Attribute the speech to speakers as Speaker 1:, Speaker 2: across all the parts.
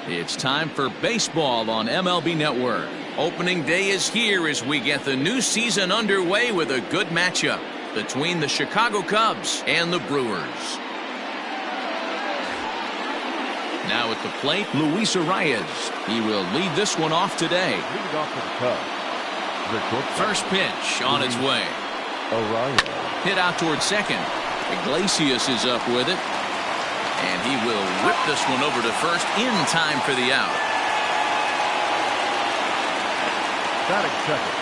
Speaker 1: It's time for baseball on MLB Network. Opening day is here as we get the new season underway with a good matchup between the Chicago Cubs and the Brewers. Now at the plate, Luis Arias. He will lead this one off today.
Speaker 2: Leading off for the Cubs.
Speaker 1: First pitch on its way.
Speaker 2: Arias.
Speaker 1: Hit out towards second. Iglesias is up with it. And he will whip this one over to first in time for the out.
Speaker 2: Batting second,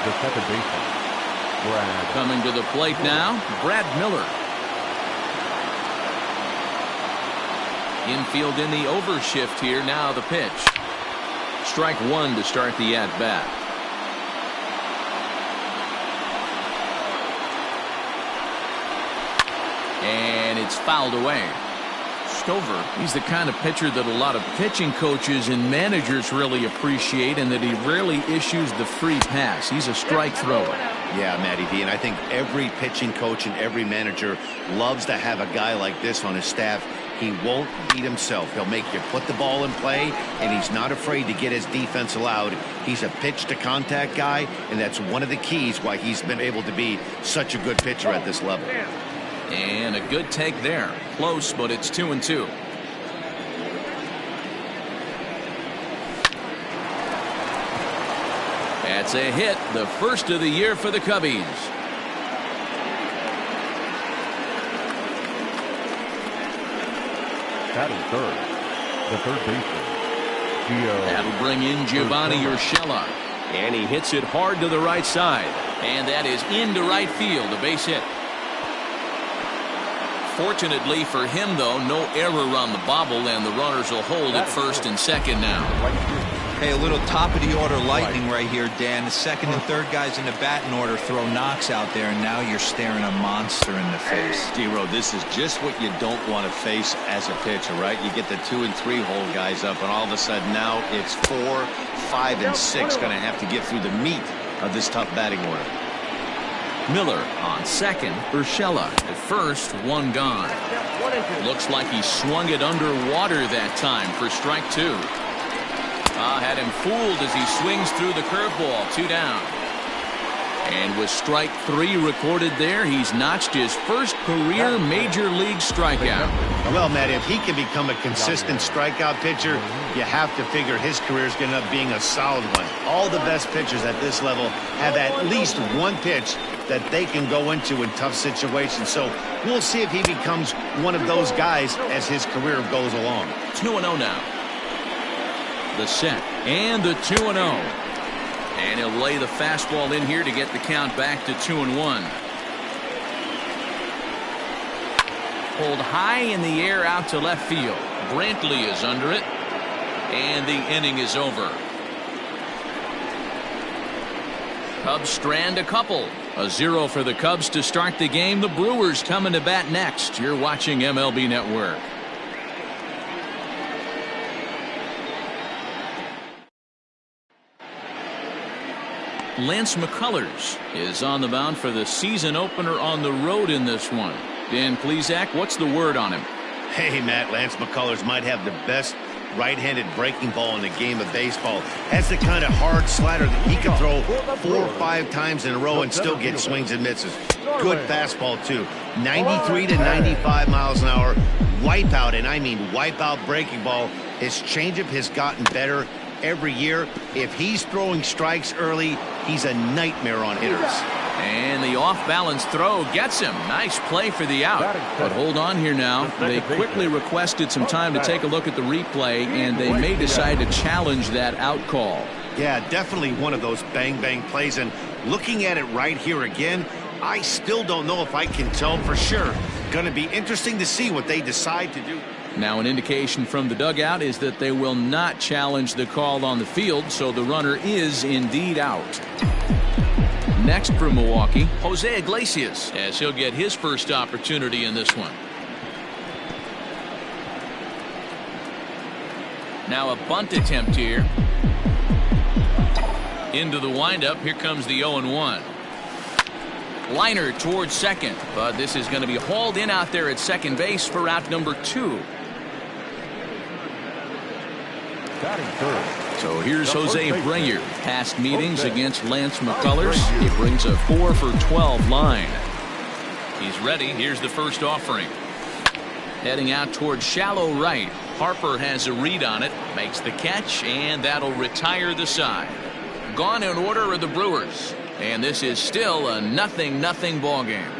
Speaker 2: the second baseman, Brad.
Speaker 1: Coming to the plate now, Brad Miller. Infield in the overshift here. Now the pitch. Strike one to start the at-bat. And it's fouled away. Stover, he's the kind of pitcher that a lot of pitching coaches and managers really appreciate, and that he rarely issues the free pass. He's a strike thrower.
Speaker 3: Yeah, Matty V, and I think every pitching coach and every manager loves to have a guy like this on his staff. He won't beat himself. He'll make you put the ball in play, and he's not afraid to get his defense allowed. He's a pitch-to-contact guy, and that's one of the keys why he's been able to be such a good pitcher at this level.
Speaker 1: And a good take there. Close, but it's 2-2. That's a hit, the first of the year for the Cubbies.
Speaker 2: Batting third, the third baseman, Gio.
Speaker 1: That'll bring in Giovanni Urshela. And he hits it hard to the right side. And that is into right field, a base hit. Fortunately for him, though, no error on the bobble, and the runners will hold at first and second now.
Speaker 4: Hey, a little top-of-the-order lightning right here, Dan. The second and third guys in the batting order throw knocks out there, and now you're staring a monster in the face.
Speaker 5: D-Row, this is just what you don't want to face as a pitcher, right? You get the 2 and 3 hole guys up, and all of a sudden now it's 4, 5, and 6 going to have to get through the meat of this tough batting order.
Speaker 1: Miller on second. Urshela at first. One gone. Looks like he swung it underwater that time for strike two. Had him fooled as he swings through the curveball. 2 down. And with strike 3 recorded there, he's notched his first career major league strikeout.
Speaker 3: Well, Matt, if he can become a consistent strikeout pitcher, you have to figure his career is going to end up being a solid one. All the best pitchers at this level have at least one pitch that they can go into in tough situations. So we'll see if he becomes one of those guys as his career goes along.
Speaker 1: 2-0 now. The set and the 2-0. And he'll lay the fastball in here to get the count back to 2-1. Pulled high in the air out to left field. Brantley is under it. And the inning is over. Cubs strand a couple. A 0 for the Cubs to start the game. The Brewers coming to bat next. You're watching MLB Network. Lance McCullers is on the mound for the season opener on the road in this one. Dan Plesac, what's the word on him?
Speaker 3: Hey, Matt, Lance McCullers might have the best right-handed breaking ball in the game of baseball. Has the kind of hard slider that he can throw 4 or 5 times in a row and still get swings and misses. Good fastball, too. 93 to 95 miles an hour. Wipeout, and I mean wipeout breaking ball. His changeup has gotten better every year. If he's throwing strikes early, he's a nightmare on hitters.
Speaker 1: And the off-balance throw gets him. Nice play for the out. But hold on here now. They quickly requested some time to take a look at the replay, and they may decide to challenge that out call.
Speaker 3: Yeah, definitely one of those bang-bang plays. And looking at it right here again, I still don't know if I can tell for sure. Going to be interesting to see what they decide to do.
Speaker 1: Now an indication from the dugout is that they will not challenge the call on the field, so the runner is indeed out. Next for Milwaukee, Jose Iglesias, as he'll get his first opportunity in this one. Now a bunt attempt here. Into the windup. Here comes the 0-1. Liner towards second, but this is going to be hauled in out there at second base for out number 2.
Speaker 2: Batting third.
Speaker 1: So here's Jose Breyer. Past meetings against Lance McCullers. He brings a 4 for 12 line. He's ready. Here's the first offering. Heading out towards shallow right. Harper has a read on it. Makes the catch, and that'll retire the side. Gone in order are the Brewers. And this is still a 0-0 ball game.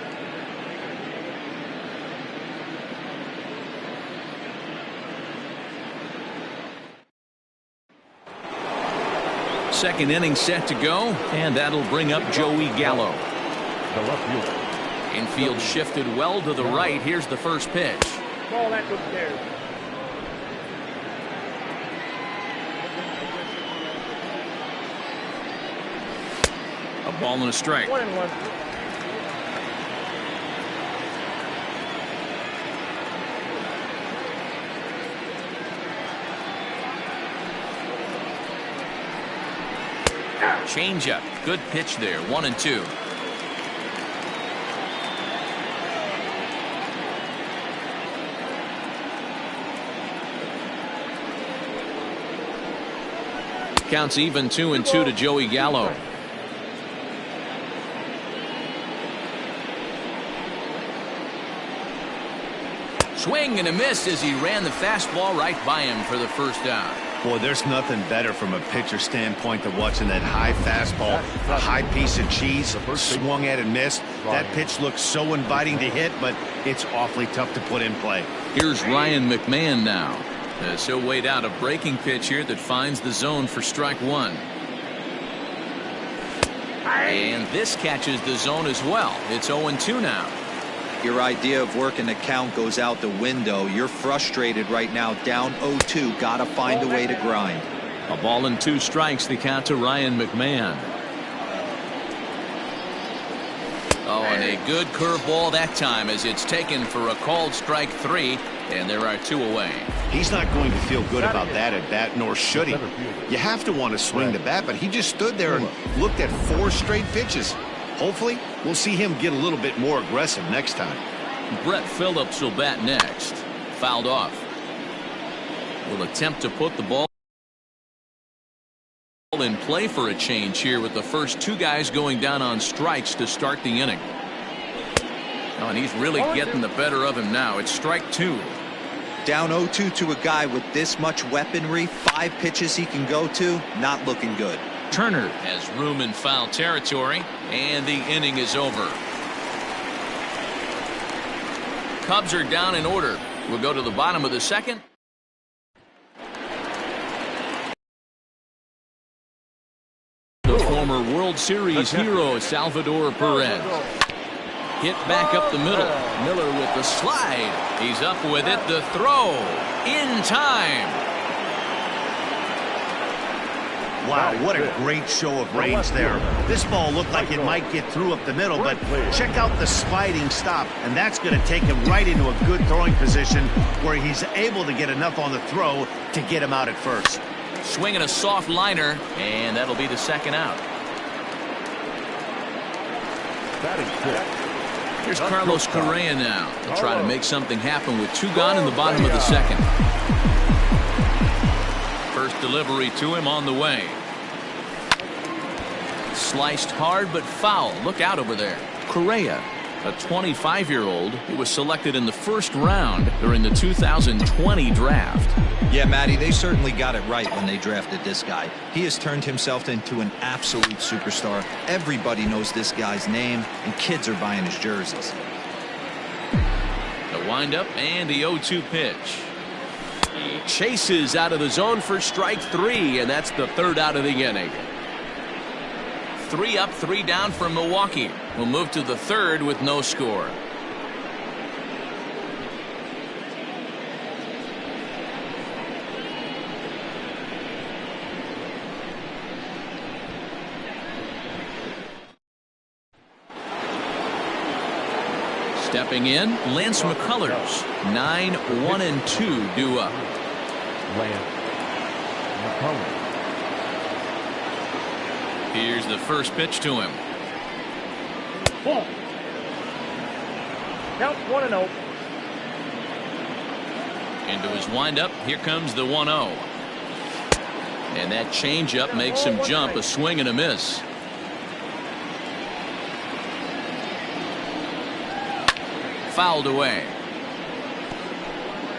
Speaker 1: Second inning set to go, and that'll bring up Joey Gallo.
Speaker 2: The left fielder.
Speaker 1: Infield shifted well to the right. Here's the first pitch.
Speaker 6: Ball that's upstairs.
Speaker 1: A ball and a strike.
Speaker 6: 1-1.
Speaker 1: Changeup. Good pitch there. 1-2. Counts even 2-2 to Joey Gallo. Swing and a miss as he ran the fastball right by him for the first down.
Speaker 3: Boy, there's nothing better from a pitcher standpoint than watching that high fastball, a high piece of cheese, swung at and missed. That pitch looks so inviting to hit, but it's awfully tough to put in play.
Speaker 1: Here's Ryan McMahon now. As he'll wait out a breaking pitch here that finds the zone for strike one. And this catches the zone as well. It's 0-2 now.
Speaker 4: Your idea of working the count goes out the window. You're frustrated right now, down 0-2. Got to find a way to grind.
Speaker 1: A ball and 2 strikes, the count to Ryan McMahon. Oh, and a good curveball that time as it's taken for a called strike 3, and there are 2 away.
Speaker 3: He's not going to feel good about that at bat, nor should he. You have to want to swing the bat, but he just stood there and looked at 4 straight pitches. Hopefully, we'll see him get a little bit more aggressive next time.
Speaker 1: Brett Phillips will bat next. Fouled off. Will attempt to put the ball in play for a change here with the first 2 guys going down on strikes to start the inning. Oh, and he's really getting the better of him now. It's strike 2.
Speaker 4: Down 0-2 to a guy with this much weaponry, 5 pitches he can go to, not looking good.
Speaker 1: Turner has room in foul territory, and the inning is over. Cubs are down in order. We'll go to the bottom of the second. The former World Series hero Salvador Perez. Hit back up the middle. Miller with the slide. He's up with it. The throw in time.
Speaker 3: Wow, what a great show of range there. This ball looked like it might get through up the middle, but check out the sliding stop, and that's going to take him right into a good throwing position where he's able to get enough on the throw to get him out at first.
Speaker 1: Swinging a soft liner, and that'll be the second out. Here's Carlos Correa now to try to make something happen with 2 gone in the bottom of the second. First delivery to him on the way. Sliced hard but foul. Look out over there. Correa, a 25-year-old who was selected in the first round during the 2020 draft.
Speaker 4: Yeah, Matty, they certainly got it right when they drafted this guy. He has turned himself into an absolute superstar. Everybody knows this guy's name, and kids are buying his jerseys.
Speaker 1: The windup and the 0-2 pitch. He chases out of the zone for strike 3, and that's the 3rd out of the inning. 3 up, 3 down for Milwaukee. We'll move to the 3rd with no score. Stepping in, Lance McCullers. 9-1-2 due up.
Speaker 2: Lance McCullers.
Speaker 1: Here's the first pitch to him.
Speaker 6: Ball. Count 1-0.
Speaker 1: Into his windup. Here comes the 1-0. And that changeup makes him jump. A swing and a miss. Fouled away.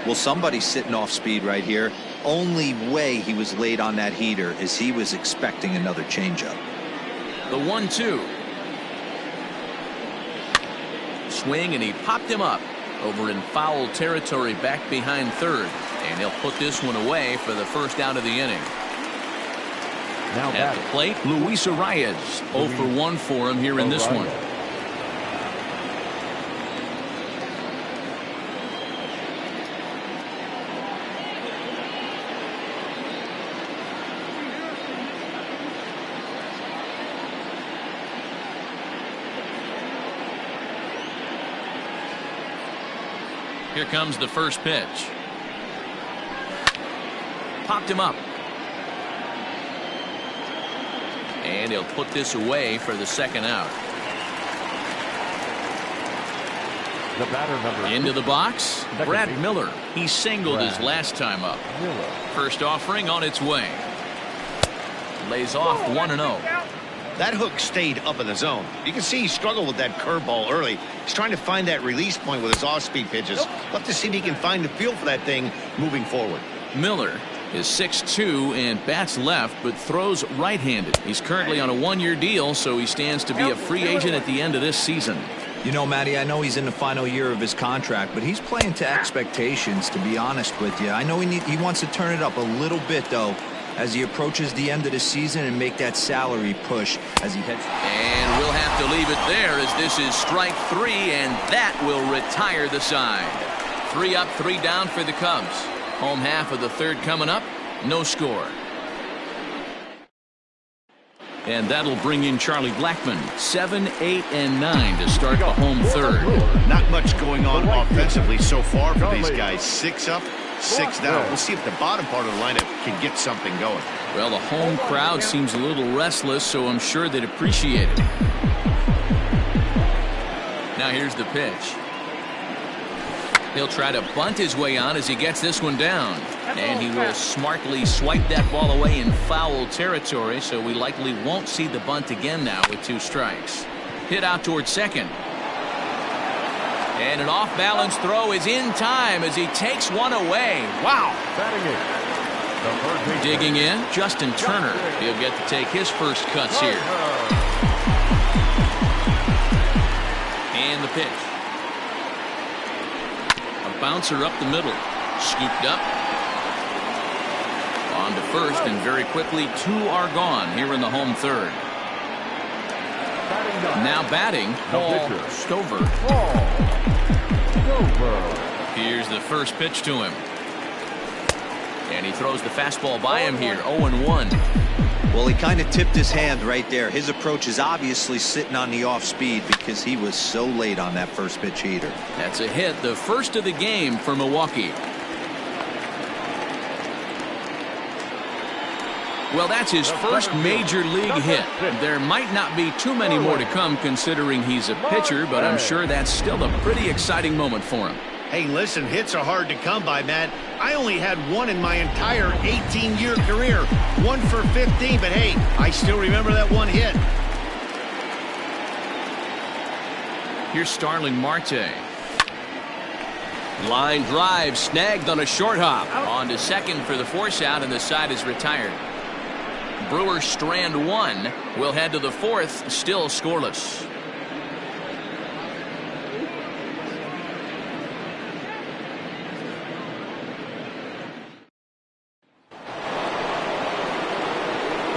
Speaker 4: Well, somebody's sitting off speed right here. Only way he was late on that heater is he was expecting another changeup.
Speaker 1: The 1-2. Swing, and he popped him up over in foul territory back behind third. And he'll put this one away for the first out of the inning.
Speaker 2: Now
Speaker 1: At the plate, Luis Arias. 0 for 1 for him here in this one. Here comes the first pitch. Popped him up. And he'll put this away for the second out.
Speaker 2: The batter number
Speaker 1: Into the box, Brad
Speaker 2: base.
Speaker 1: Miller. He singled his last time up.
Speaker 2: Miller.
Speaker 1: First offering on its way. Lays off 1-0.
Speaker 3: That hook stayed up in the zone. You can see he struggled with that curveball early. He's trying to find that release point with his off-speed pitches. Love to see if he can find the feel for that thing moving forward.
Speaker 1: Miller is 6'2" and bats left, but throws right-handed. He's currently on a 1-year deal, so he stands to be a free agent at the end of this season.
Speaker 4: You know, Matty, I know he's in the final year of his contract, but he's playing to expectations, to be honest with you. I know he wants to turn it up a little bit, though, as he approaches the end of the season and make that salary push as he heads.
Speaker 1: And we'll have to leave it there as this is strike 3, and that will retire the side. 3 up, 3 down for the Cubs. Home half of the third coming up. No score. And that'll bring in Charlie Blackmon. 7, 8, and 9 to start the home third.
Speaker 3: Not much going on offensively so far for these guys. 6 up, 6 down. We'll see if the bottom part of the lineup can get something going.
Speaker 1: Well, the home crowd seems a little restless, so I'm sure they'd appreciate it. Now here's the pitch. He'll try to bunt his way on as he gets this one down. And he will smartly swipe that ball away in foul territory, so we likely won't see the bunt again now with 2 strikes. Hit out towards second. And an off-balance throw is in time as he takes one away. Wow.
Speaker 2: Batting it. The third baseman.
Speaker 1: Digging in, Justin Turner. He'll get to take his first cuts here. And the pitch. A bouncer up the middle. Scooped up. On to first, and very quickly 2 are gone here in the home third. Now batting, Paul Stover. Here's the first pitch to him. And he throws the fastball by him here, 0-1.
Speaker 4: Well, he kind of tipped his hand right there. His approach is obviously sitting on the off speed because he was so late on that first pitch heater.
Speaker 1: That's a hit, the first of the game for Milwaukee. Well, that's his first major league hit. There might not be too many more to come considering he's a pitcher, but I'm sure that's still a pretty exciting moment for him.
Speaker 3: Hey, listen, hits are hard to come by, Matt. I only had 1 in my entire 18-year career. 1 for 15, but hey, I still remember that 1 hit.
Speaker 1: Here's Starling Marte. Line drive snagged on a short hop. On to second for the force out, and the side is retired. Brewers strand 1. We'll head to the 4th, still scoreless.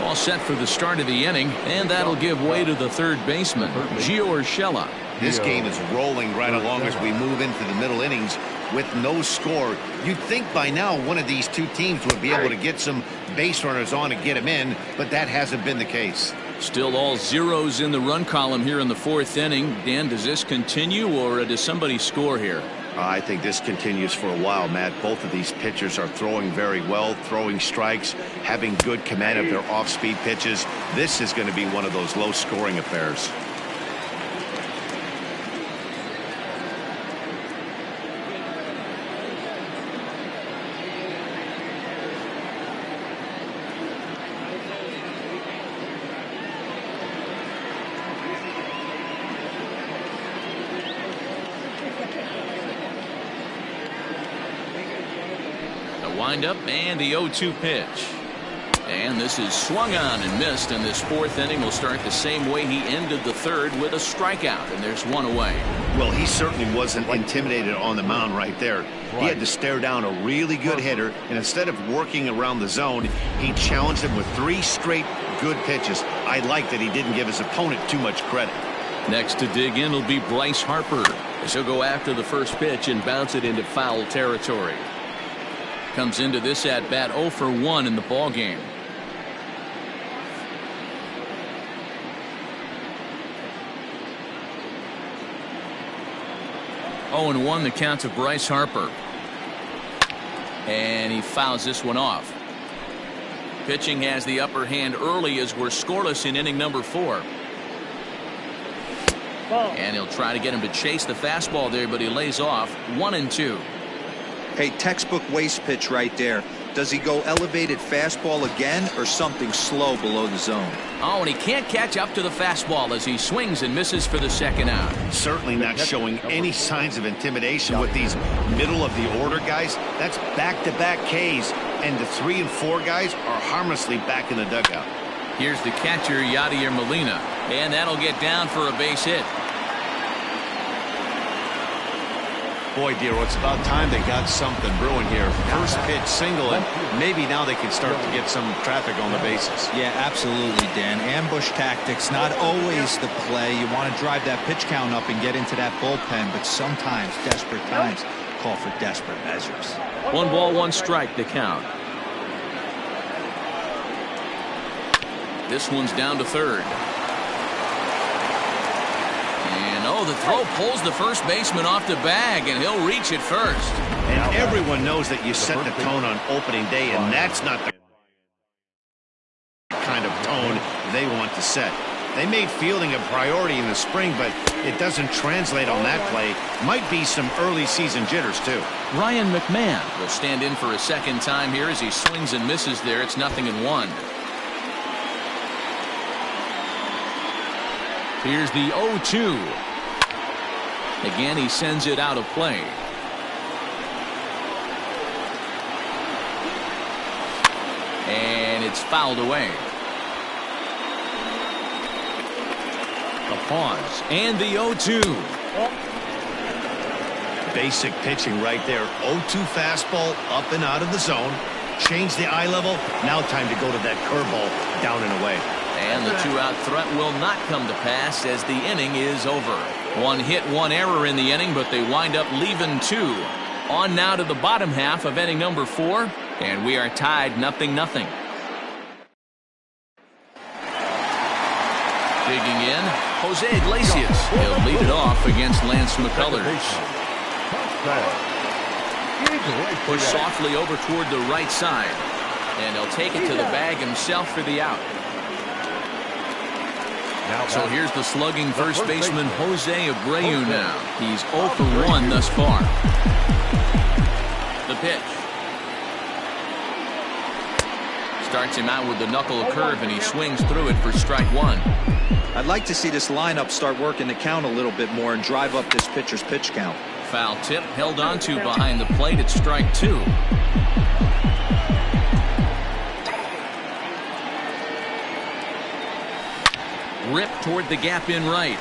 Speaker 1: All set for the start of the inning, and that'll give way to the third baseman, Gio Urshela.
Speaker 3: This game is rolling right along as we move into the middle innings with no score. You'd think by now one of these 2 teams would be able to get some base runners on and get them in, but that hasn't been the case.
Speaker 1: Still all zeros in the run column here in the 4th inning. Dan, does this continue, or does somebody score here?
Speaker 3: I think this continues for a while, Matt. Both of these pitchers are throwing very well, throwing strikes, having good command of their off-speed pitches. This is going to be one of those low-scoring affairs.
Speaker 1: The windup and the 0-2 pitch. And this is swung on and missed, and this fourth inning will start the same way he ended the third, with a strikeout, and there's one away.
Speaker 3: Well, he certainly wasn't intimidated on the mound right there. He had to stare down a really good hitter, and instead of working around the zone, he challenged him with 3 straight good pitches. I like that he didn't give his opponent too much credit.
Speaker 1: Next to dig in will be Bryce Harper, as he'll go after the first pitch and bounce it into foul territory. Comes into this at bat 0 for 1 in the ball game. Oh, and 1 the count to Bryce Harper. And he fouls this one off. Pitching has the upper hand early as we're scoreless in inning number 4. And he'll try to get him to chase the fastball there, but he lays off. 1-2.
Speaker 4: Hey, textbook waste pitch right there. Does he go elevated fastball again or something slow below the zone?
Speaker 1: Oh, and he can't catch up to the fastball as he swings and misses for the second out.
Speaker 3: Certainly not showing any signs of intimidation with these middle of the order guys. That's back-to-back Ks, and the 3 and 4 guys are harmlessly back in the dugout.
Speaker 1: Here's the catcher, Yadier Molina, and that'll get down for a base hit.
Speaker 5: Boy, Dero, it's about time they got something brewing here. First pitch single, and maybe now they can start to get some traffic on the bases.
Speaker 4: Yeah, absolutely, Dan. Ambush tactics, not always the play. You want to drive that pitch count up and get into that bullpen, but sometimes desperate times call for desperate measures.
Speaker 1: 1 ball, 1 strike, the count. This one's down to third. Oh, the throw pulls the first baseman off the bag, and he'll reach it first.
Speaker 3: And everyone knows that you set the tone on opening day, and that's not the kind of tone they want to set. They made fielding a priority in the spring, but it doesn't translate on that play. Might be some early season jitters, too.
Speaker 1: Ryan McMahon will stand in for a second time here as he swings and misses there. It's 0-1. Here's the 0-2. Again, he sends it out of play. And it's fouled away. The pause and the 0-2.
Speaker 3: Basic pitching right there. 0-2 fastball up and out of the zone. Change the eye level. Now time to go to that curveball down and away.
Speaker 1: And the 2-out threat will not come to pass as the inning is over. 1 hit, 1 error in the inning, but they wind up leaving 2. On now to the bottom half of inning number 4, and we are tied 0-0. Digging in, Jose Iglesias. He'll lead it off against Lance McCullers. Push softly over toward the right side, and he'll take it to the bag himself for the out. So here's the slugging first baseman Jose Abreu now. He's 0 for 1 thus far. The pitch. Starts him out with the knuckle curve, and he swings through it for strike 1.
Speaker 4: I'd like to see this lineup start working the count a little bit more and drive up this pitcher's pitch count.
Speaker 1: Foul tip held onto behind the plate at strike 2. Rip toward the gap in right.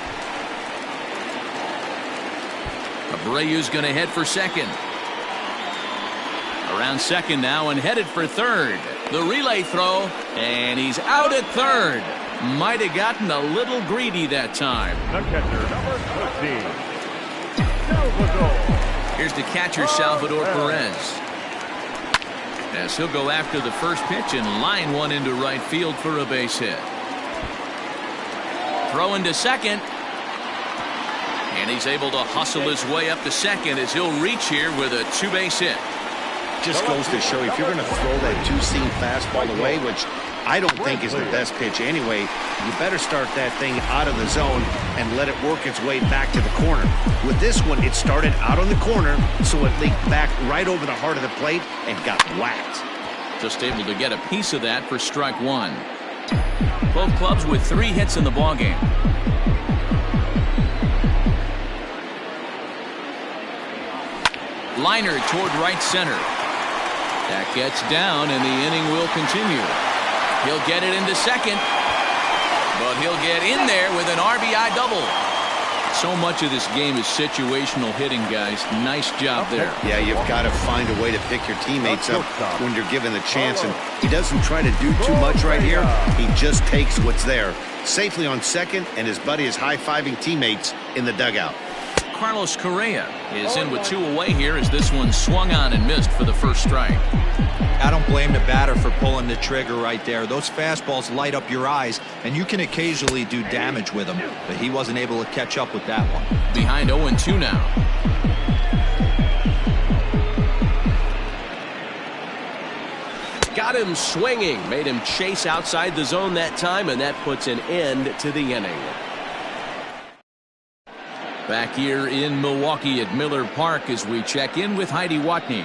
Speaker 1: Abreu's going to head for second. Around second now and headed for third. The relay throw, and he's out at third. Might have gotten a little greedy that time.
Speaker 2: The catcher, number 15, Salvador.
Speaker 1: Here's the catcher, Salvador Perez. As he'll go after the first pitch and line one into right field for a base hit. Throw into second. And he's able to hustle his way up to second as he'll reach here with a 2-base hit.
Speaker 3: Just goes to show you, if you're going to throw that two-seam fastball away, which I don't think is the best pitch anyway, you better start that thing out of the zone and let it work its way back to the corner. With this one, it started out on the corner, so it leaked back right over the heart of the plate and got whacked.
Speaker 1: Just able to get a piece of that for strike 1. Both clubs with 3 hits in the ballgame. Liner toward right center. That gets down, and the inning will continue. He'll get it into second, but he'll get in there with an RBI double. So much of this game is situational hitting, guys. Nice job there.
Speaker 3: Yeah, you've got to find a way to pick your teammates up when you're given the chance, and he doesn't try to do too much right here. He just takes what's there. Safely on second, and his buddy is high-fiving teammates in the dugout.
Speaker 1: Carlos Correa is in with 2 away here as this one swung on and missed for the first strike.
Speaker 4: I don't blame the batter for pulling the trigger right there. Those fastballs light up your eyes, and you can occasionally do damage with them, but he wasn't able to catch up with that one.
Speaker 1: Behind 0-2 now.
Speaker 7: Got him swinging, made him chase outside the zone that time, and that puts an end to the inning.
Speaker 1: Back here in Milwaukee at Miller Park as we check in with Heidi Watney.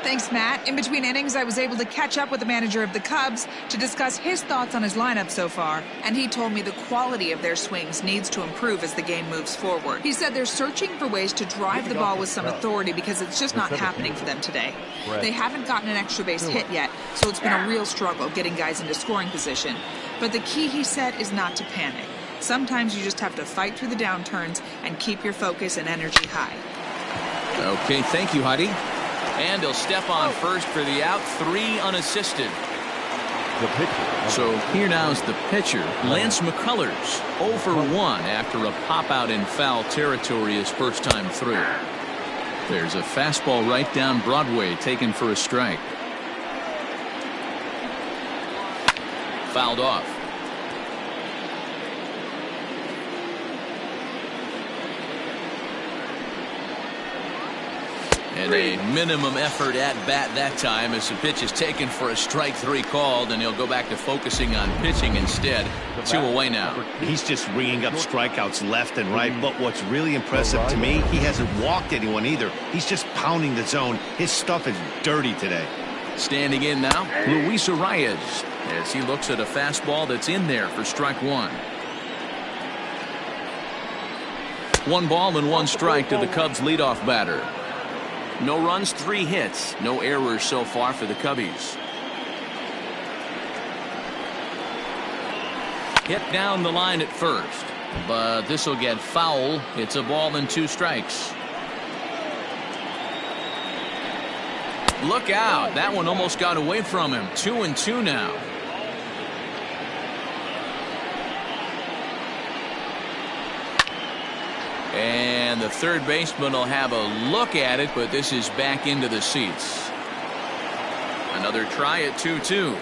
Speaker 8: Thanks, Matt. In between innings, I was able to catch up with the manager of the Cubs to discuss his thoughts on his lineup so far, and he told me the quality of their swings needs to improve as the game moves forward. He said they're searching for ways to drive the ball with some authority because it's just not happening for them today. They haven't gotten an extra base hit yet, so it's been a real struggle getting guys into scoring position. But the key, he said, is not to panic. Sometimes you just have to fight through the downturns and keep your focus and energy high.
Speaker 1: Okay, thank you, Heidi. And he'll step on first for the out, 3 unassisted.
Speaker 2: The pitcher.
Speaker 1: So here now is the pitcher, Lance McCullers, 0 for 1 after a pop-out in foul territory his first time through. There's a fastball right down Broadway taken for a strike. Fouled off. And a minimum effort at bat that time as the pitch is taken for a strike 3 called, and he'll go back to focusing on pitching instead. 2 away now.
Speaker 3: He's just ringing up strikeouts left and right, but what's really impressive to me, he hasn't walked anyone either. He's just pounding the zone. His stuff is dirty today.
Speaker 1: Standing in now, Luis Arias, as he looks at a fastball that's in there for strike 1. 1 ball and 1 strike to the Cubs leadoff batter. No runs, 3 hits. No errors so far for the Cubbies. Hit down the line at first, but this will get foul. It's a ball and 2 strikes. Look out. That one almost got away from him. 2-2 now. And the third baseman will have a look at it, but this is back into the seats. Another try at 2-2.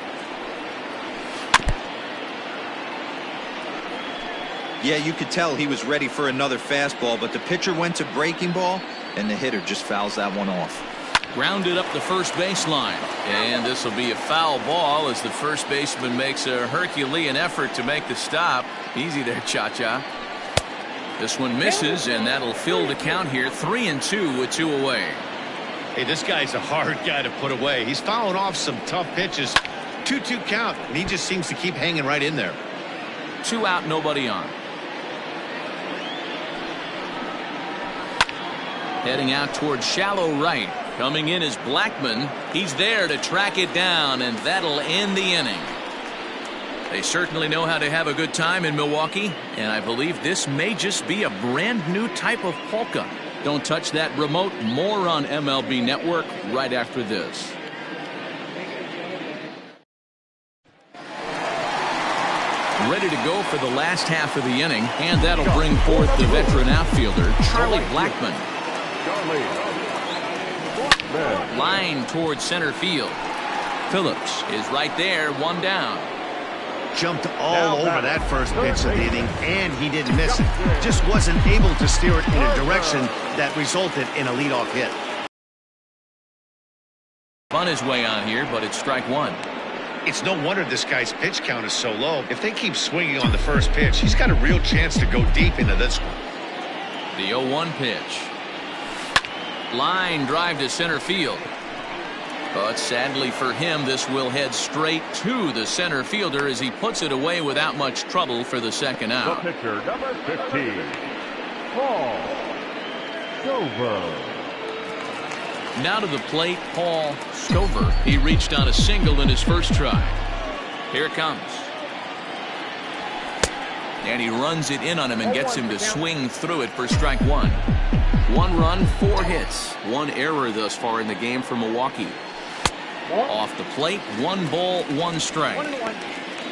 Speaker 4: Yeah, you could tell he was ready for another fastball, but the pitcher went to breaking ball, and the hitter just fouls that one off.
Speaker 1: Grounded up the first baseline, and this will be a foul ball as the first baseman makes a Herculean effort to make the stop. Easy there, Cha-Cha. This one misses, and that'll fill the count here. 3-2 with 2 away.
Speaker 3: Hey, this guy's a hard guy to put away. He's fouling off some tough pitches. 2-2 count, and he just seems to keep hanging right in there.
Speaker 1: 2 out, nobody on. Heading out towards shallow right. Coming in is Blackmon. He's there to track it down, and that'll end the inning. They certainly know how to have a good time in Milwaukee, and I believe this may just be a brand new type of polka. Don't touch that remote. More on MLB Network right after this. Ready to go for the last half of the inning, and that'll bring forth the veteran outfielder, Charlie Blackmon. Line towards center field. Phillips is right there, 1 down.
Speaker 3: Jumped all over that first pitch of the inning, and he didn't miss it. Just wasn't able to steer it in a direction that resulted in a leadoff hit.
Speaker 1: Spun his way on here, but it's strike 1.
Speaker 3: It's no wonder this guy's pitch count is so low. If they keep swinging on the first pitch, he's got a real chance to go deep into this one.
Speaker 1: The 0-1 pitch. Line drive to center field. But sadly for him, this will head straight to the center fielder as he puts it away without much trouble for the second out.
Speaker 2: The pitcher, number 15, Paul Dovo.
Speaker 1: Now to the plate, Paul Stover. He reached on a single in his first try. Here it comes. And he runs it in on him and gets him to swing through it for strike one. 1 run, 4 hits. 1 error thus far in the game for Milwaukee. Off the plate, 1 ball, 1 strike.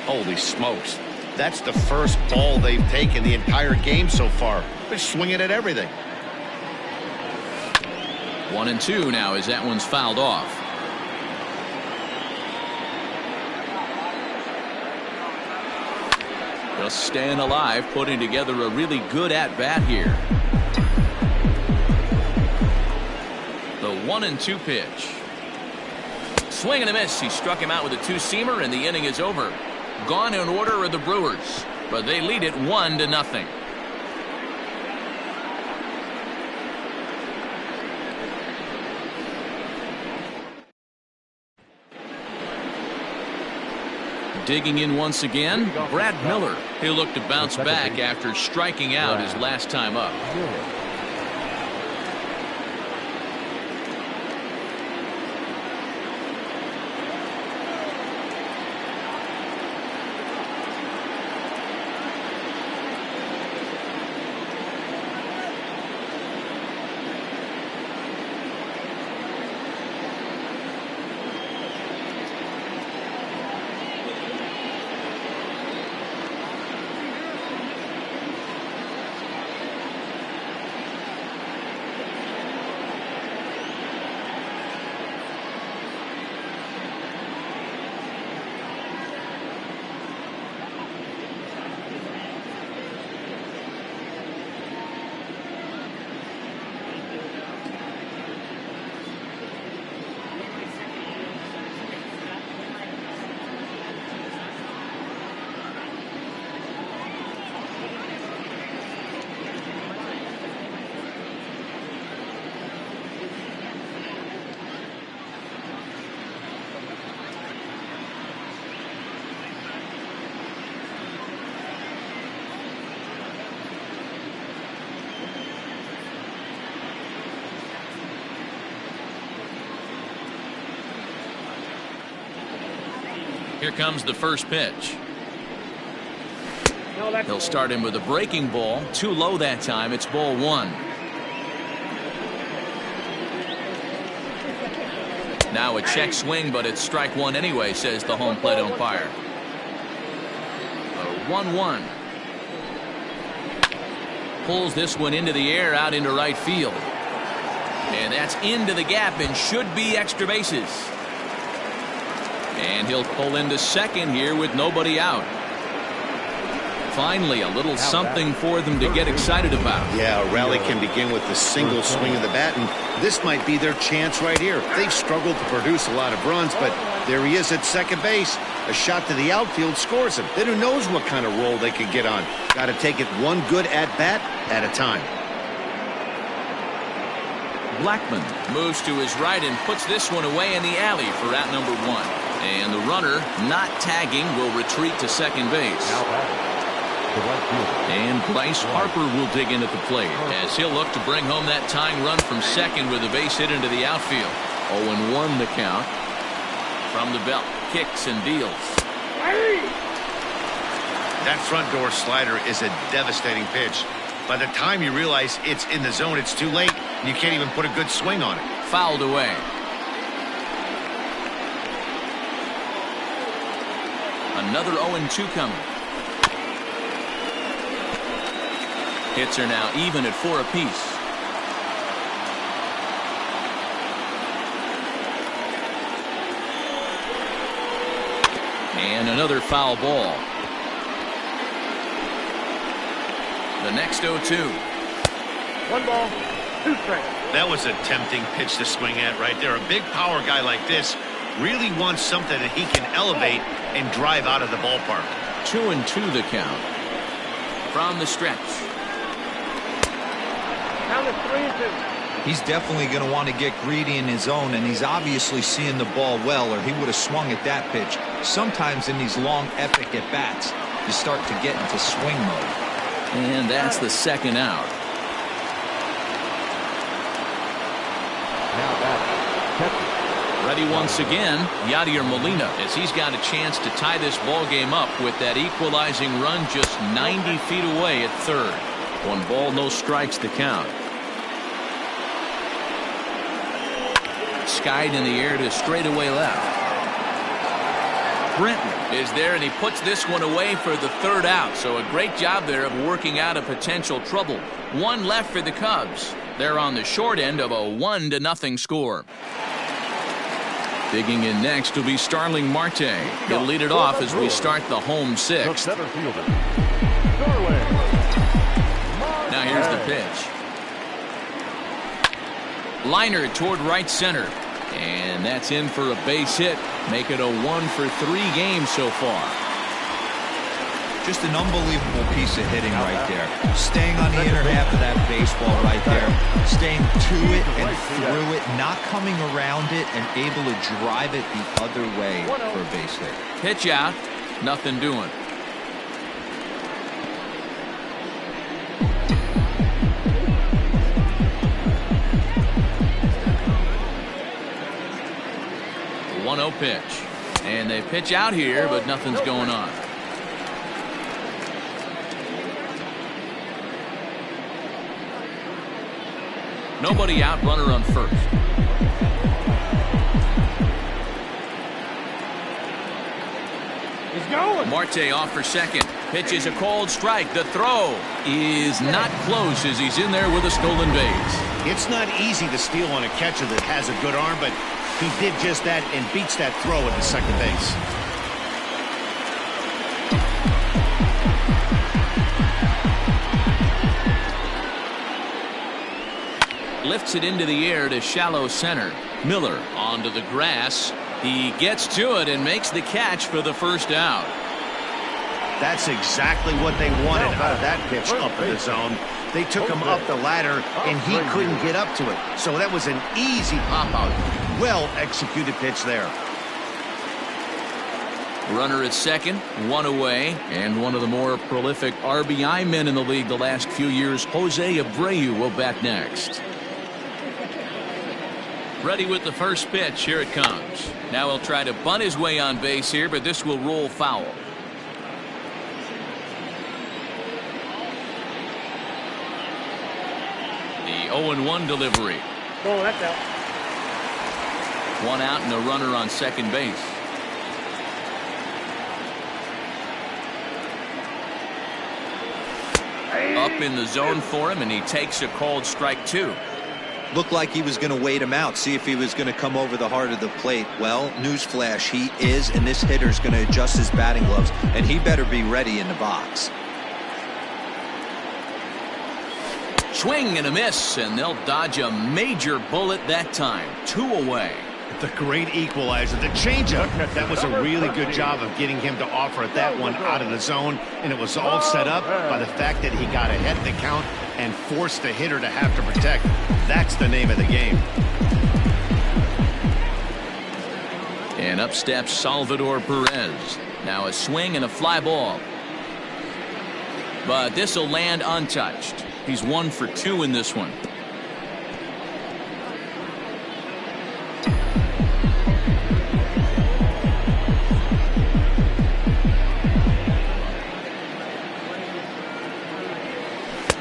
Speaker 3: Holy smokes. That's the first ball they've taken the entire game so far. They're swinging at everything.
Speaker 1: 1-2 now as that one's fouled off. Just staying alive, putting together a really good at-bat here. The 1-2 pitch. Swing and a miss. He struck him out with a 2-seamer, and the inning is over. Gone in order are the Brewers, but they lead it 1-0. Digging in once again, Brad Miller. He'll look to bounce back after striking out his last time up. Here comes the first pitch. He'll start him with a breaking ball. Too low that time. It's ball 1. Now a check swing, but it's strike 1 anyway, says the home plate umpire. 1-1. Pulls this one into the air out into right field. And that's into the gap and should be extra bases. And he'll pull into second here with nobody out. Finally, a little something for them to get excited about.
Speaker 3: Yeah, a rally can begin with the single swing of the bat, and this might be their chance right here. They've struggled to produce a lot of runs, but there he is at second base. A shot to the outfield scores him. Then who knows what kind of roll they could get on. Got to take it one good at-bat at a time.
Speaker 1: Blackman moves to his right and puts this one away in the alley for out number 1. And the runner, not tagging, will retreat to second base. And Bryce Harper will dig in at the plate as he'll look to bring home that tying run from second with a base hit into the outfield. 0-1 the count. From the belt, kicks and deals.
Speaker 3: That front door slider is a devastating pitch. By the time you realize it's in the zone, it's too late. And you can't even put a good swing on it.
Speaker 1: Fouled away. Another 0-2 coming. Hits are now even at 4 apiece. And another foul ball. The next 0-2.
Speaker 6: 1 ball, 2 strikes.
Speaker 3: That was a tempting pitch to swing at right there. A big power guy like this really wants something that he can elevate and drive out of the ballpark.
Speaker 1: 2-2 the count. From the stretch.
Speaker 6: Count is 3-2.
Speaker 4: He's definitely going to want to get greedy in his zone, and he's obviously seeing the ball well, or he would have swung at that pitch. Sometimes in these long, epic at-bats, you start to get into swing mode.
Speaker 1: And that's the second out.
Speaker 2: Now back. catcher.
Speaker 1: Ready once again, Yadier Molina, as he's got a chance to tie this ball game up with that equalizing run just 90 feet away at third. 1 ball, no strikes to count. Skied in the air to straightaway left. Brenton is there, and he puts this one away for the third out. So a great job there of working out a potential trouble. 1 left for the Cubs. They're on the short end of a 1-0 score. Digging in next will be Starling Marte. He'll lead it off as we start the home 6th.
Speaker 2: The center fielder, Starling.
Speaker 1: Now here's the pitch. Liner toward right center. And that's in for a base hit. Make it a 1-for-3 game so far.
Speaker 4: Just an unbelievable piece of hitting right there. Staying on the inner half of that baseball right there. Staying to it and through it. Not coming around it and able to drive it the other way for a base hit.
Speaker 1: Pitch out. Nothing doing. The 1-0 pitch. And they pitch out here, but nothing's going on. Nobody out, runner on first.
Speaker 6: He's going.
Speaker 1: Marte off for second. Pitch is a called strike. The throw is not close as he's in there with a stolen base.
Speaker 3: It's not easy to steal on a catcher that has a good arm, but he did just that and beats that throw at the second base.
Speaker 1: Lifts it into the air to shallow center. Miller onto the grass. He gets to it and makes the catch for the first out.
Speaker 3: That's exactly what they wanted out of that pitch up in the zone. They took him up the ladder, and he couldn't get up to it. So that was an easy pop-out. Well-executed pitch there.
Speaker 1: Runner at second, 1 away, and one of the more prolific RBI men in the league the last few years, Jose Abreu, will bat next. Ready with the first pitch. Here it comes. Now he'll try to bunt his way on base here, but this will roll foul. The 0-1 delivery.
Speaker 6: Oh, that's out.
Speaker 1: 1 out and a runner on second base. Up in the zone for him, and he takes a called strike 2.
Speaker 4: Looked like he was going to wait him out, see if he was going to come over the heart of the plate. Well, newsflash, he is, and this hitter's going to adjust his batting gloves, and he better be ready in the box.
Speaker 1: Swing and a miss, and they'll dodge a major bullet that time. 2 away.
Speaker 3: The great equalizer, the changeup. That was a really good job of getting him to offer that one out of the zone, and it was all set up by the fact that he got ahead of the count and forced the hitter to have to protect. That's the name of the game.
Speaker 1: And up steps Salvador Perez. Now a swing and a fly ball. But this will land untouched. He's 1 for 2 in this one.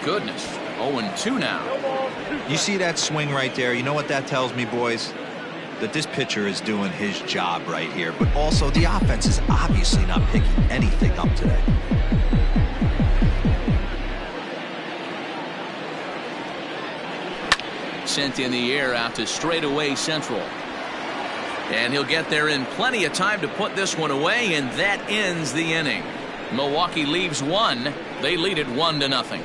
Speaker 1: Goodness. 0-2 now.
Speaker 4: You see that swing right there? You know what that tells me, boys? That this pitcher is doing his job right here. But also, the offense is obviously not picking anything up today.
Speaker 1: Sent in the air out to straightaway central. And he'll get there in plenty of time to put this one away, and that ends the inning. Milwaukee leaves 1. They lead it 1-0.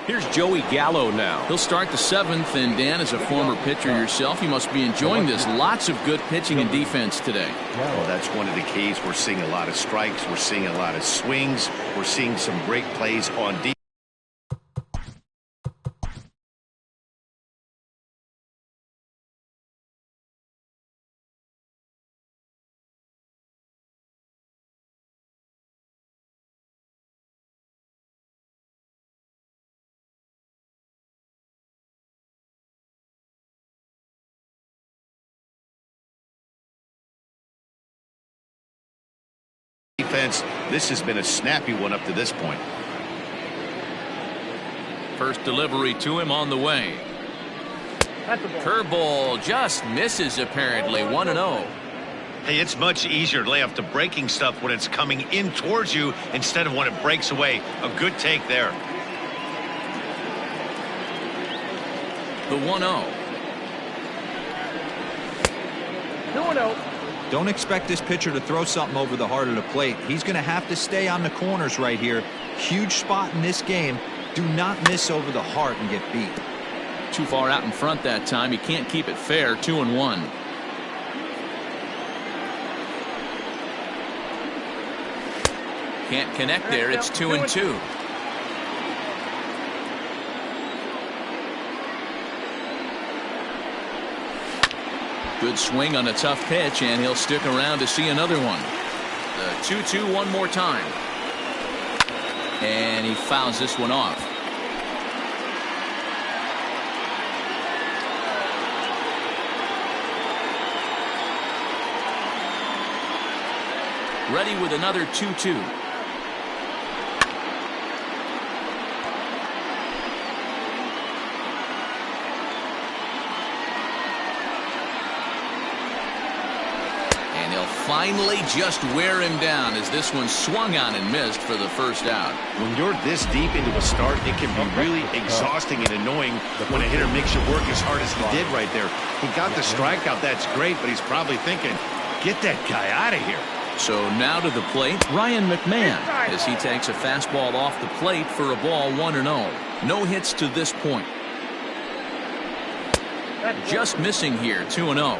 Speaker 7: Here's Joey Gallo now.
Speaker 1: He'll start the 7th, and Dan, as a former pitcher yourself, you must be enjoying this. Lots of good pitching and defense today.
Speaker 3: Well, that's one of the keys. We're seeing a lot of strikes. We're seeing a lot of swings. We're seeing some great plays on defense. offense, this has been a snappy one up to this point.
Speaker 1: First delivery to him on the way. Curveball just misses apparently. 1-0.
Speaker 3: Hey, it's much easier to lay off the breaking stuff when it's coming in towards you instead of when it breaks away. A good take there.
Speaker 1: The 1-0.
Speaker 6: 2-0.
Speaker 4: Don't expect this pitcher to throw something over the heart of the plate. He's going to have to stay on the corners right here. Huge spot in this game. Do not miss over the heart and get beat.
Speaker 1: Too far out in front that time. He can't keep it fair. 2-1. Can't connect there. It's 2-2. Good swing on a tough pitch, and he'll stick around to see another one. The 2-2 one more time. And he fouls this one off. Ready with another 2-2. And he'll finally just wear him down as this one swung on and missed for the first out.
Speaker 3: When you're this deep into a start, it can be really exhausting and annoying when a hitter makes you work as hard as he did right there. He got the strikeout. That's great, but he's probably thinking, get that guy out of here.
Speaker 1: So now to the plate, Ryan McMahon, as he takes a fastball off the plate for a ball 1-0. No hits to this point. Just missing here, 2-0.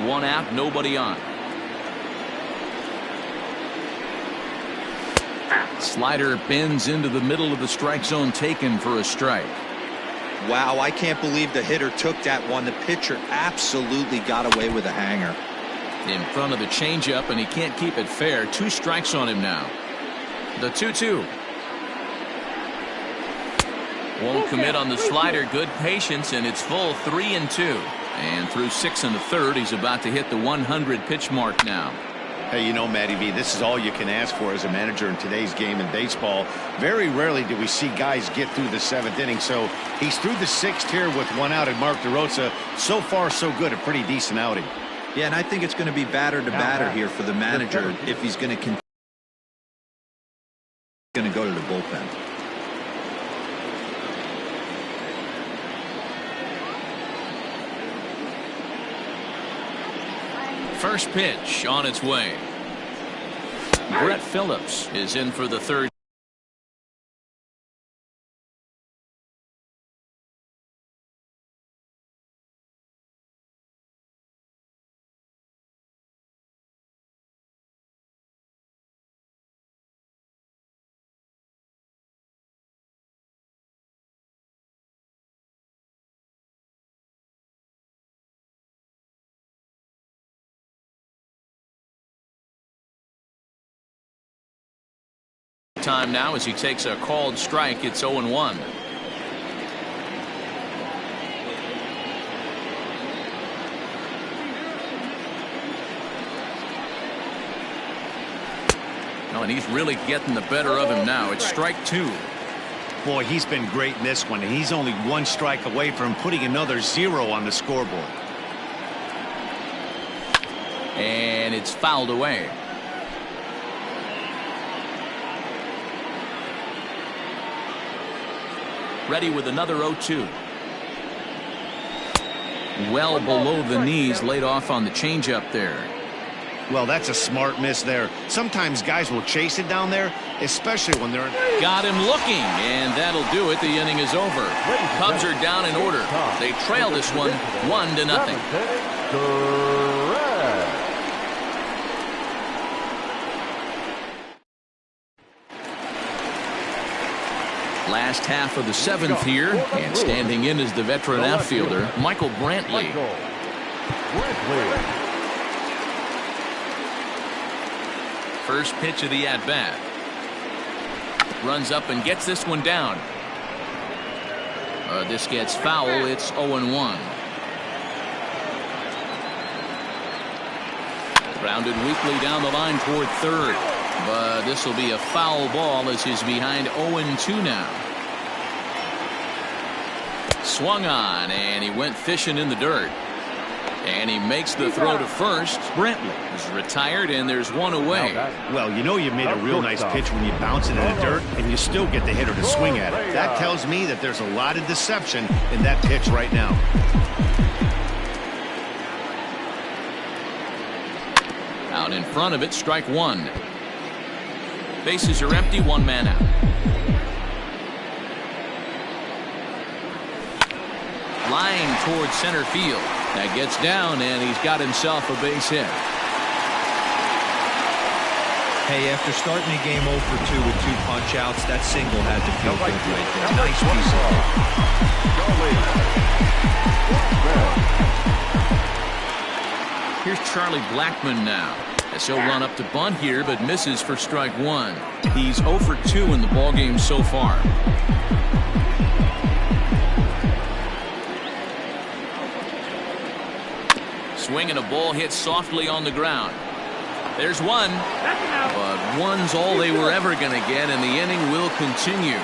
Speaker 1: One out, nobody on. Slider bends into the middle of the strike zone, taken for a strike.
Speaker 4: Wow, I can't believe the hitter took that one. The pitcher absolutely got away with a hanger.
Speaker 1: In front of the changeup, and he can't keep it fair. 2 strikes on him now. The 2-2. Won't commit on the slider. Good patience, and it's full 3-2. And through 6 1/3, he's about to hit the 100 pitch mark now.
Speaker 3: Hey, you know, Matty V, this is all you can ask for as a manager in today's game in baseball. Very rarely do we see guys get through the 7th inning. So he's through the 6th here with 1 out, and Mark DeRosa, so far so good, a pretty decent outing.
Speaker 4: Yeah, and I think it's going to be batter to batter here for the manager if he's going to go to the bullpen.
Speaker 1: First pitch on its way. Brett Phillips is in for the third. Time now as he takes a called strike. It's 0-1. Oh, and he's really getting the better of him now. It's strike 2.
Speaker 3: Boy, he's been great in this one, and he's only 1 strike away from putting another 0 on the scoreboard.
Speaker 1: And it's fouled away. Ready with another 0-2. Well below the knees, laid off on the changeup there.
Speaker 3: Well, that's a smart miss there. Sometimes guys will chase it down there, especially when they're...
Speaker 1: Got him looking, and that'll do it. The inning is over. Cubs are down in order. They trail this one 1-0. Last half of the 7th here, and standing in is the veteran outfielder, Michael Brantley. First pitch of the at-bat. Runs up and gets this one down. This gets foul. It's 0-1. Grounded weakly down the line toward third. But this will be a foul ball as he's behind 0-2 now. Swung on, and he went fishing in the dirt. And he makes the throw to first. Brantley is retired, and there's one away.
Speaker 3: Well, you know you made a real nice pitch when you bounce it in the dirt, and you still get the hitter to swing at it. That tells me that there's a lot of deception in that pitch right now.
Speaker 1: Out in front of it, strike one. Bases are empty, one man out. Flying towards center field. That gets down, and he's got himself a base hit.
Speaker 4: Hey, after starting the game 0 for 2 with 2 punch-outs, that single had to feel good right there. Nice piece of
Speaker 1: Here's Charlie Blackmon now. As he'll run up to bunt here, but misses for strike one. He's 0 for 2 in the ballgame so far. Swinging a ball hit softly on the ground. There's one, but one's all they were ever going to get, and the inning will continue.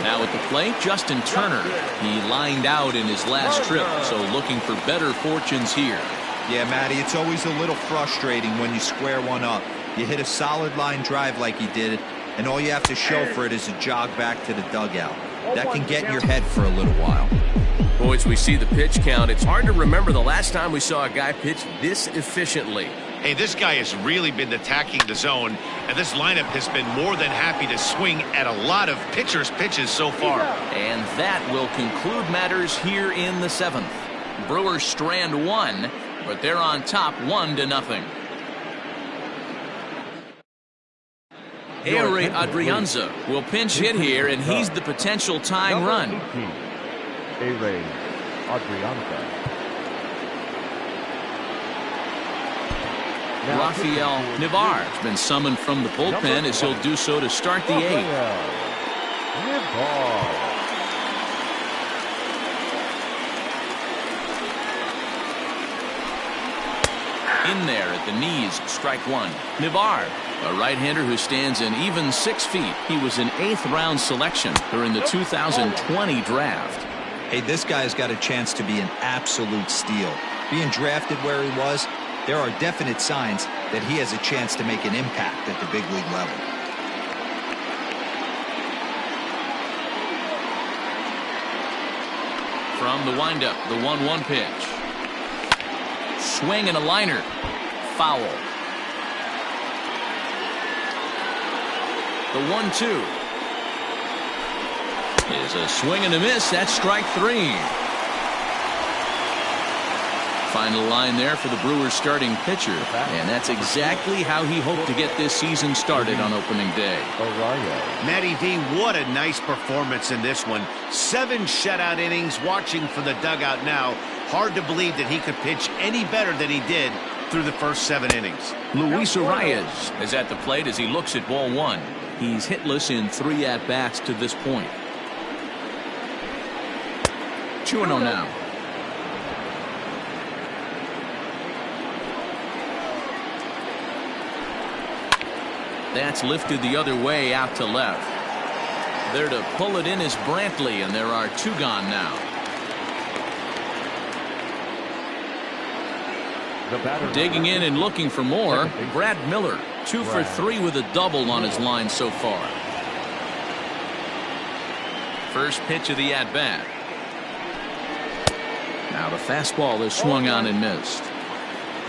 Speaker 1: Now at the plate, Justin Turner. He lined out in his last trip, so looking for better fortunes here.
Speaker 4: Yeah, Matty, it's always a little frustrating when you square one up. You hit a solid line drive like he did, and all you have to show for it is a jog back to the dugout. That can get in your head for a little while.
Speaker 7: Boys, we see the pitch count. It's hard to remember the last time we saw a guy pitch this efficiently.
Speaker 3: Hey, this guy has really been attacking the zone, and this lineup has been more than happy to swing at a lot of pitchers' pitches so far.
Speaker 1: And that will conclude matters here in the 7th. Brewers strand one, but they're on top 1-0. Ehire Adrianza will pinch hit here, and he's the potential tying run.
Speaker 2: Ehire Adrianza.
Speaker 1: Rafael Navar has been summoned from the bullpen as he'll do so to start the 8th. In there at the knees, strike one. Navar, a right-hander who stands an even 6 feet. He was an 8th round selection during the 2020 draft.
Speaker 4: Hey, this guy's got a chance to be an absolute steal. Being drafted where he was, there are definite signs that he has a chance to make an impact at the big league level.
Speaker 1: From the windup, the 1-1 pitch. Swing and a liner. Foul. The 1-2 is a swing and a miss. That's strike 3. Final line there for the Brewers starting pitcher, and that's exactly how he hoped to get this season started on opening day.
Speaker 3: Matty D, what a nice performance in this one. 7 shutout innings. Watching from the dugout now, hard to believe that he could pitch any better than he did through the first 7 innings.
Speaker 1: Luis Arias is at the plate as he looks at ball 1. He's hitless in 3 at-bats to this point. 2-0 now. That's lifted the other way out to left. There to pull it in is Brantley, and there are 2 gone now. Digging in and looking for more, Brad Miller, 2 for 3 with a double on his line so far. First pitch of the at-bat. Now the fastball is swung on and missed.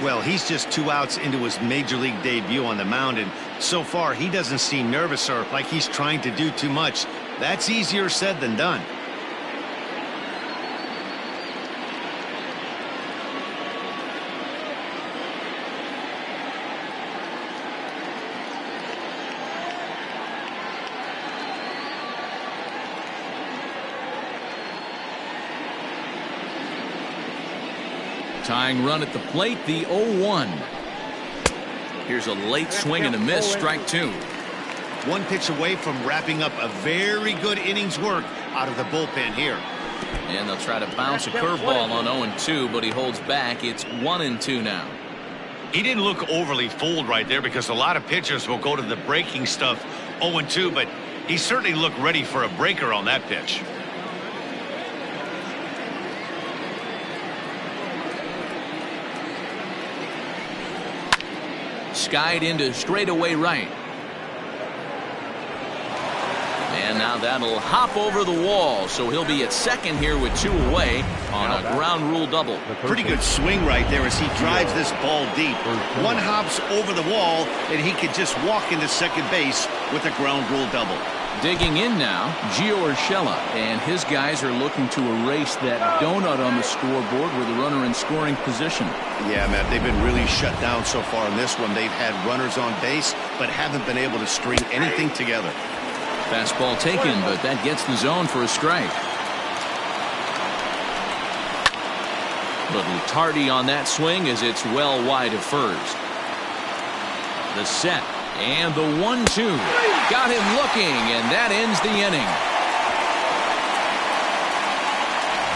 Speaker 3: Well, he's just 2 outs into his major league debut on the mound, and so far he doesn't seem nervous or like he's trying to do too much. That's easier said than done.
Speaker 1: Tying run at the plate, the 0-1. Here's a late swing and a miss, strike 2.
Speaker 3: 1 pitch away from wrapping up a very good innings work out of the bullpen here.
Speaker 1: And they'll try to bounce a curveball on 0-2, but he holds back. It's 1-2 now.
Speaker 3: He didn't look overly fooled right there because a lot of pitchers will go to the breaking stuff 0-2, but he certainly looked ready for a breaker on that pitch.
Speaker 1: Skied into straightaway right. And now that'll hop over the wall, so he'll be at second here with 2 away on a ground rule double.
Speaker 3: Pretty good swing right there as he drives this ball deep. One hops over the wall, and he could just walk into second base with a ground rule double.
Speaker 1: Digging in now, Gio Urshela, and his guys are looking to erase that donut on the scoreboard with a runner in scoring position.
Speaker 3: Yeah, Matt, they've been really shut down so far in this one. They've had runners on base, but haven't been able to string anything together.
Speaker 1: Fastball taken, but that gets the zone for a strike. Little tardy on that swing as it's well wide of first. The set and the 1-2 got him looking, and that ends the inning.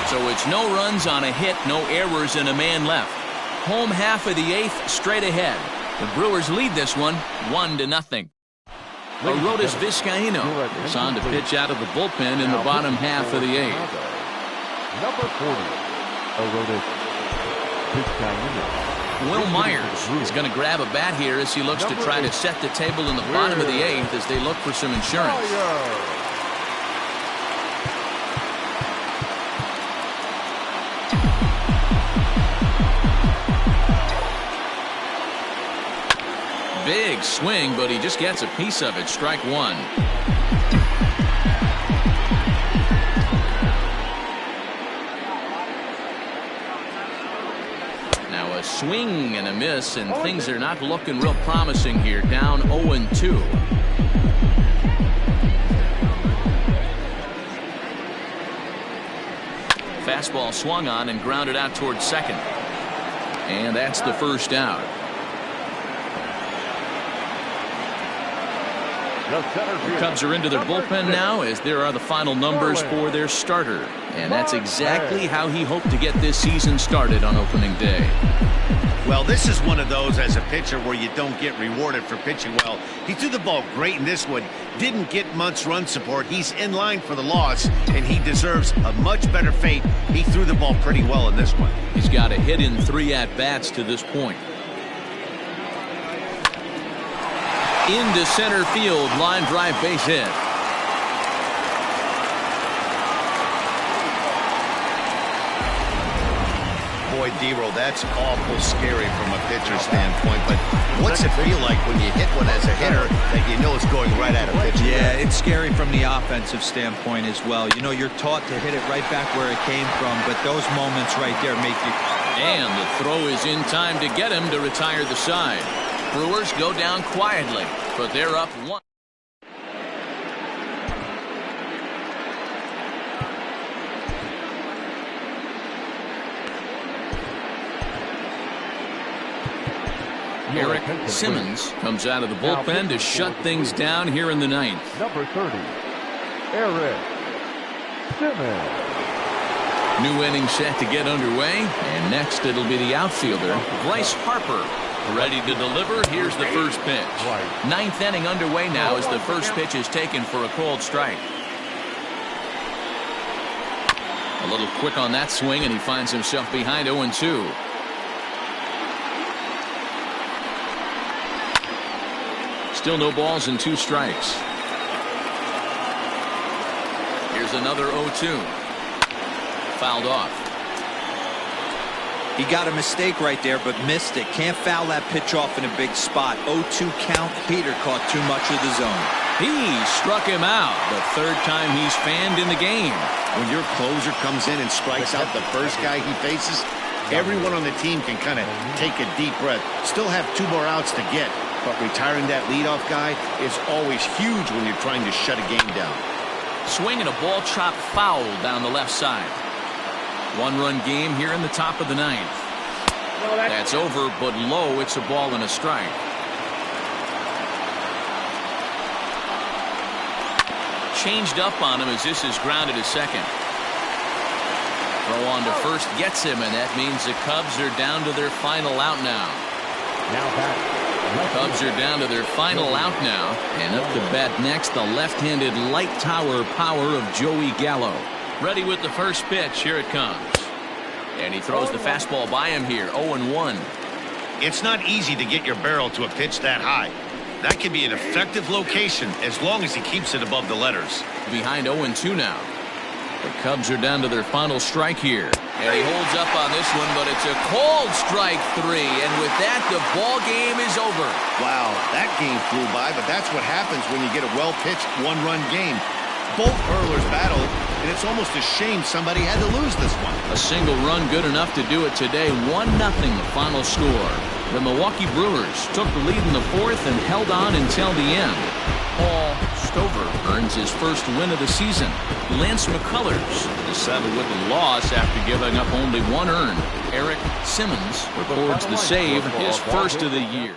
Speaker 1: So it's no runs on a hit, no errors, and a man left. Home half of the 8th, straight ahead. The Brewers lead this one 1-0. Arodys Vizcaino is on to pitch out of the bullpen in the bottom half of the 8th.
Speaker 2: Number 40, Arodys Vizcaino.
Speaker 1: Will Myers is going to grab a bat here as he looks to try to set the table in the bottom of the 8th as they look for some insurance. Big swing, but he just gets a piece of it. Strike 1. Now a swing and a miss, and things are not looking real promising here. Down 0-2. Fastball swung on and grounded out towards second. And that's the first out. The Cubs are into their bullpen now as there are the final numbers for their starter. And that's exactly how he hoped to get this season started on opening day.
Speaker 3: Well, this is one of those as a pitcher where you don't get rewarded for pitching well. He threw the ball great in this one. Didn't get much run support. He's in line for the loss, and he deserves a much better fate. He threw the ball pretty well in this one.
Speaker 1: He's got a hit in 3 at-bats to this point. Into center field, line drive base hit.
Speaker 3: Boy, D-Roll, that's awful scary from a pitcher standpoint, but what's it feel like when you hit one as a hitter that you know it's going right at a pitcher?
Speaker 4: Yeah, it's scary from the offensive standpoint as well. You know, you're taught to hit it right back where it came from, but those moments right there make you...
Speaker 1: And the throw is in time to get him to retire the side. Brewers go down quietly, but they're up 1. Eric Simmons comes out of the bullpen to shut things down here in the 9th.
Speaker 2: Number 30, Eric Simmons.
Speaker 1: New inning set to get underway, and next it'll be the outfielder, Bryce Harper. Ready to deliver. Here's the first pitch. 9th inning underway now as the first pitch is taken for a called strike. A little quick on that swing, and he finds himself behind 0-2. Still no balls and 2 strikes. Here's another 0-2. Fouled off.
Speaker 4: He got a mistake right there, but missed it. Can't foul that pitch off in a big spot. 0-2 count. Peter caught too much of the zone.
Speaker 1: He struck him out. The 3rd time he's fanned in the game.
Speaker 3: When your closer comes in and strikes out the first guy he faces, everyone on the team can kind of take a deep breath. Still have 2 more outs to get, but retiring that leadoff guy is always huge when you're trying to shut a game down.
Speaker 1: Swing and a ball chopped foul down the left side. 1-run game here in the top of the 9th. That's over, but low. It's a ball and a strike. Changed up on him as this is grounded to second. Throw on to first gets him, and that means the Cubs are down to their final out now.
Speaker 2: Now back.
Speaker 1: Cubs are down to their final out now. And up to bat next, the left-handed light tower power of Joey Gallo. Ready with the first pitch. Here it comes. And he throws the fastball by him here. 0-1.
Speaker 3: It's not easy to get your barrel to a pitch that high. That can be an effective location as long as he keeps it above the letters.
Speaker 1: Behind 0-2 now. The Cubs are down to their final strike here. And he holds up on this one, but it's a called strike 3. And with that, the ball game is over.
Speaker 3: Wow, that game flew by, but that's what happens when you get a well-pitched one-run game. Both hurlers battled, and it's almost a shame somebody had to lose this one.
Speaker 1: A single run good enough to do it today. 1-0 the final score. The Milwaukee Brewers took the lead in the fourth and held on until the end. Paul Stover earns his first win of the season. Lance McCullers decided with the loss after giving up only 1 earned. Eric Simmons records the save, his first of the year.